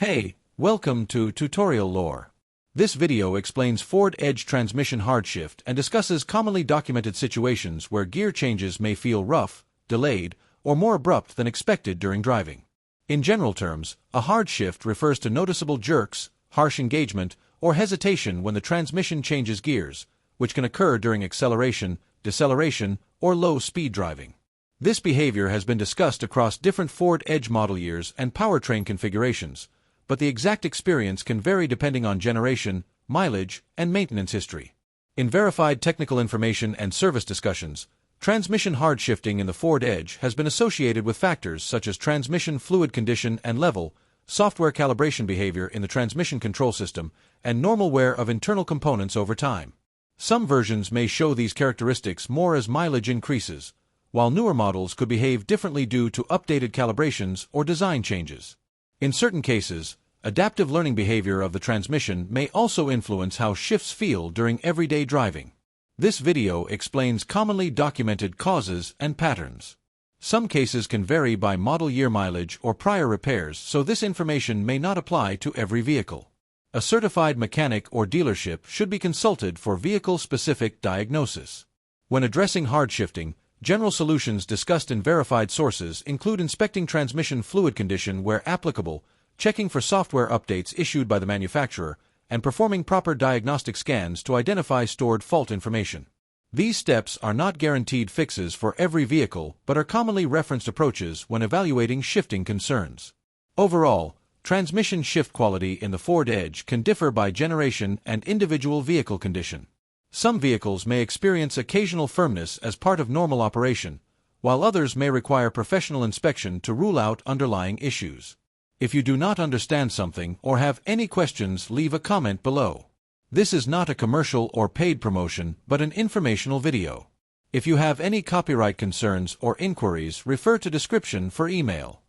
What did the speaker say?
Hey, welcome to Tutorial Lore. This video explains Ford Edge transmission hard shift and discusses commonly documented situations where gear changes may feel rough, delayed, or more abrupt than expected during driving. In general terms, a hard shift refers to noticeable jerks, harsh engagement, or hesitation when the transmission changes gears, which can occur during acceleration, deceleration, or low-speed driving. This behavior has been discussed across different Ford Edge model years and powertrain configurations, but the exact experience can vary depending on generation, mileage, and maintenance history. In verified technical information and service discussions, transmission hard shifting in the Ford Edge has been associated with factors such as transmission fluid condition and level, software calibration behavior in the transmission control system, and normal wear of internal components over time. Some versions may show these characteristics more as mileage increases, while newer models could behave differently due to updated calibrations or design changes. In certain cases, adaptive learning behavior of the transmission may also influence how shifts feel during everyday driving. This video explains commonly documented causes and patterns. Some cases can vary by model year mileage or prior repairs, so this information may not apply to every vehicle. A certified mechanic or dealership should be consulted for vehicle-specific diagnosis. When addressing hard shifting, general solutions discussed in verified sources include inspecting transmission fluid condition where applicable, checking for software updates issued by the manufacturer, and performing proper diagnostic scans to identify stored fault information. These steps are not guaranteed fixes for every vehicle but are commonly referenced approaches when evaluating shifting concerns. Overall, transmission shift quality in the Ford Edge can differ by generation and individual vehicle condition. Some vehicles may experience occasional firmness as part of normal operation, while others may require professional inspection to rule out underlying issues. If you do not understand something or have any questions, leave a comment below. This is not a commercial or paid promotion, but an informational video. If you have any copyright concerns or inquiries, refer to description for email.